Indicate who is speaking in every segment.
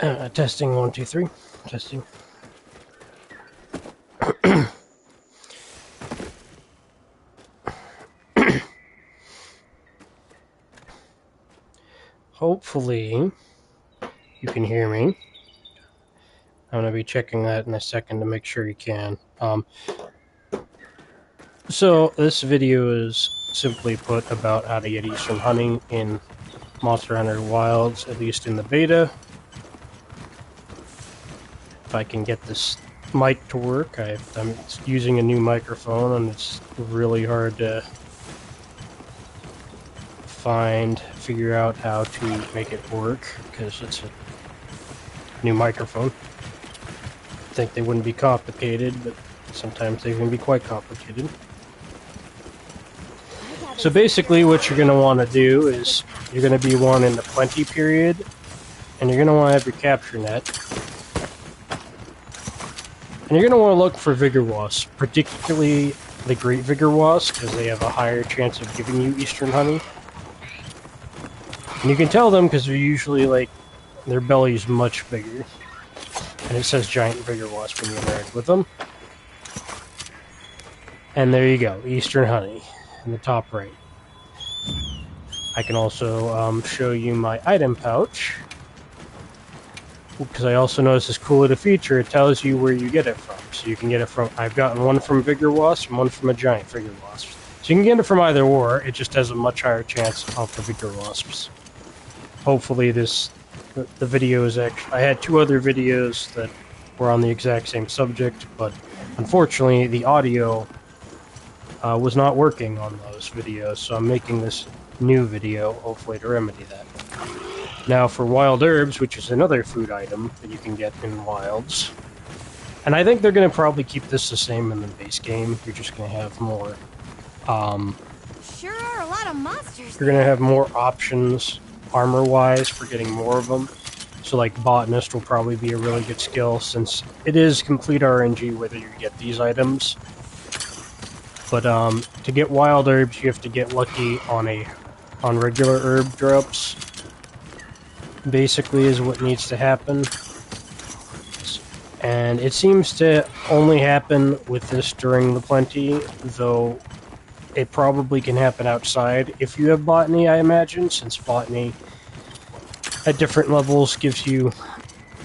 Speaker 1: Testing 1, 2, 3. Testing. Hopefully, you can hear me. I'm going to be checking that in a second to make sure you can. So, this video is simply put about how to get Eastern Honey in Monster Hunter Wilds, at least in the beta. If I can get this mic to work. I'm using a new microphone and it's really hard to figure out how to make it work because it's a new microphone. I think they wouldn't be complicated, but sometimes they can be quite complicated. So basically what you're going to want to do is you're going to be one in the plenty period and you're going to want to have your capture net. And you're going to want to look for vigor wasps, particularly the great vigor wasps, because they have a higher chance of giving you Eastern Honey. And you can tell them because they're usually, like, their belly's much bigger. And it says giant vigor wasp when you interact with them. And there you go, Eastern Honey in the top right. I can also show you my item pouch. Because I also noticed this cool little feature, it tells you where you get it from. So you can get it from, I've gotten one from Vigor Wasp and one from a giant Vigor Wasp. So you can get it from either or, it just has a much higher chance of the Vigor Wasps. Hopefully the video is actually, I had 2 other videos that were on the exact same subject, but unfortunately the audio was not working on those videos, so I'm making this new video, hopefully to remedy that. Now for wild herbs, which is another food item that you can get in wilds, and I think they're going to probably keep this the same in the base game. You're just going to have more,
Speaker 2: sure are a lot of monsters.
Speaker 1: You're going to have more options armor-wise for getting more of them. So like Botanist will probably be a really good skill since it is complete RNG whether you get these items. But to get wild herbs, you have to get lucky on regular herb drops. Basically is what needs to happen. And it seems to only happen with this during the plenty, though it probably can happen outside if you have botany, I imagine, since botany at different levels gives you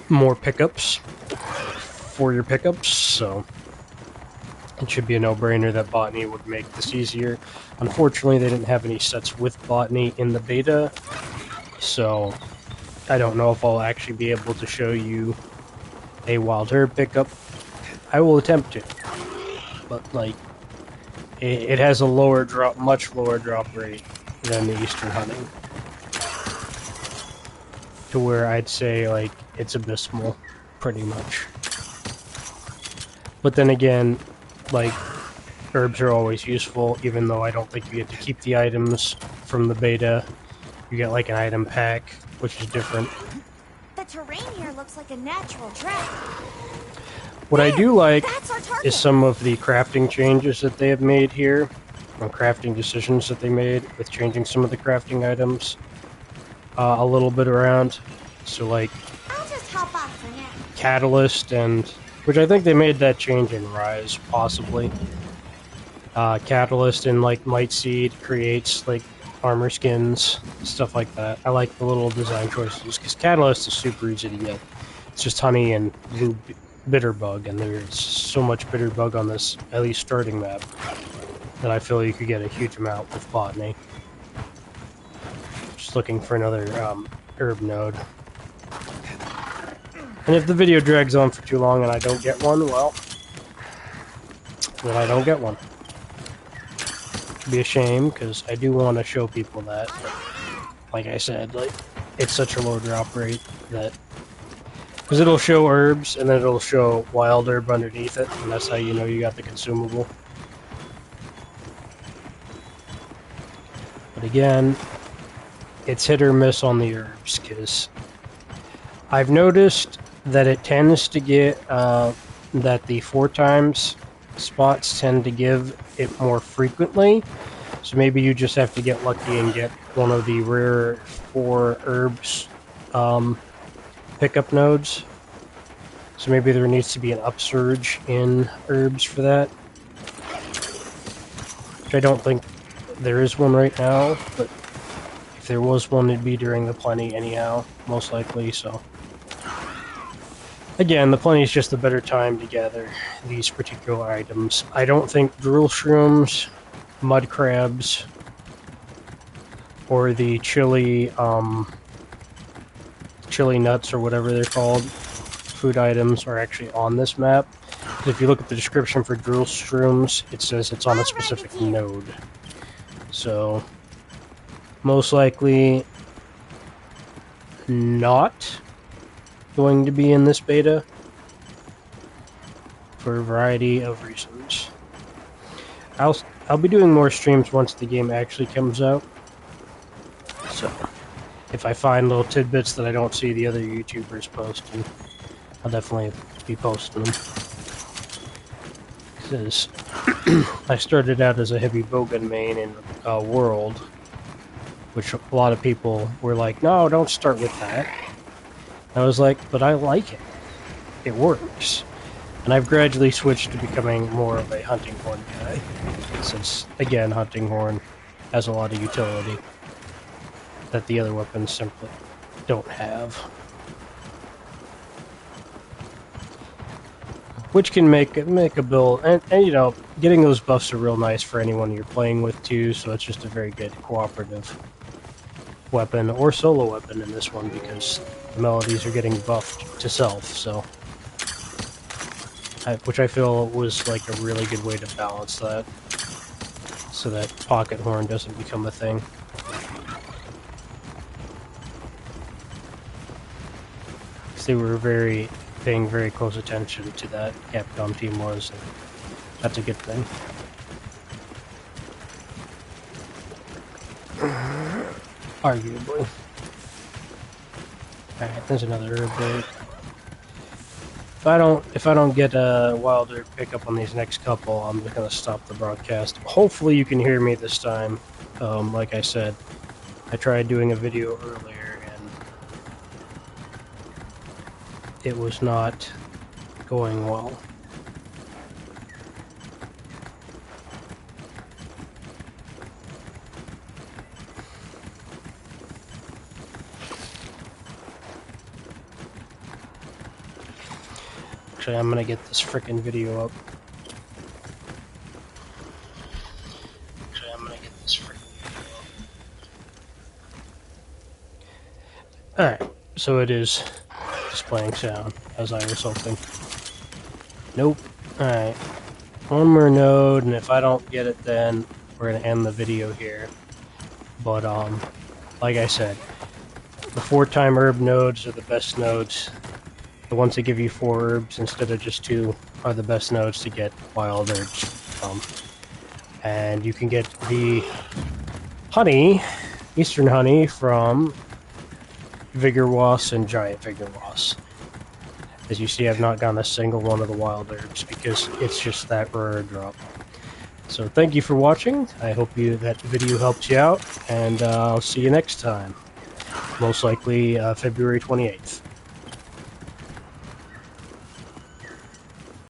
Speaker 1: more pickups for your pickups, so it should be a no-brainer that botany would make this easier. Unfortunately, they didn't have any sets with botany in the beta, so I don't know if I'll actually be able to show you a wild herb pickup. I will attempt to, but like, it has a lower drop, much lower drop rate than the Eastern Honey. To where I'd say, like, it's abysmal, pretty much. But then again, like, herbs are always useful, even though I don't think you get to keep the items from the beta. You get, like, an item pack, which is different.
Speaker 2: The terrain here looks like a natural trap.
Speaker 1: What I do like is some of the crafting changes that they have made here, or crafting decisions that they made with changing some of the crafting items a little bit around. So like
Speaker 2: I'll just hop off for now.
Speaker 1: Catalyst, and which I think they made that change in Rise, possibly. Catalyst and like Might Seed creates like armor skins, stuff like that. I like the little design choices because Catalyst is super easy to get. It's just honey and blue bitterbug, and there's so much bitterbug on this, at least starting map, that I feel you could get a huge amount with botany. Just looking for another herb node. And if the video drags on for too long and I don't get one, well, then I don't get one. It'd be a shame, because I do want to show people that. But like I said, like, it's such a low drop rate that... Because it'll show herbs, and then it'll show wild herb underneath it, and that's how you know you got the consumable. But again, it's hit or miss on the herbs, because I've noticed that it tends to get, that the 4 times spots tend to give it more frequently. So maybe you just have to get lucky and get one of the rare 4 herbs pickup nodes. So maybe there needs to be an upsurge in herbs for that. Which I don't think there is one right now, but if there was one, it'd be during the plenty anyhow, most likely, so. Again, the plenty is just a better time to gather these particular items. I don't think drill shrooms, mud crabs, or the chili nuts or whatever they're called, food items are actually on this map. If you look at the description for drill shrooms, it says it's on a specific node. So, most likely not going to be in this beta for a variety of reasons. I'll be doing more streams once the game actually comes out. So, if I find little tidbits that I don't see the other YouTubers posting, I'll definitely be posting them. Because I started out as a heavy bowgun main in World, which a lot of people were like, no, don't start with that. I was like, but I like it. It works. And I've gradually switched to becoming more of a hunting horn guy, since, again, hunting horn has a lot of utility that the other weapons simply don't have. Which can make a build, and you know, getting those buffs are real nice for anyone you're playing with too, so it's just a very good cooperative weapon, or solo weapon in this one, because the melodies are getting buffed to self, so. Which I feel was like a really good way to balance that, so that pocket horn doesn't become a thing. Because they were paying very close attention to that, Capcom team was, and that's a good thing. Arguably. Alright, there's another herb there. If I don't get a wild herb pickup on these next couple, I'm just gonna stop the broadcast. Hopefully you can hear me this time. Like I said, I tried doing a video earlier and it was not going well. Actually, I'm gonna get this frickin' video up. Alright, so it is displaying sound, as I was hoping. Nope. Alright. One more node, and if I don't get it then, we're gonna end the video here. But, like I said, the 4-time herb nodes are the best nodes. The ones that give you 4 herbs instead of just 2 are the best nodes to get wild herbs from. And you can get the honey, eastern honey, from Vigor Was and Giant Vigor Was. As you see, I've not gotten a single one of the wild herbs because it's just that rare drop. So thank you for watching. I hope that video helps you out, and I'll see you next time. Most likely February 28th.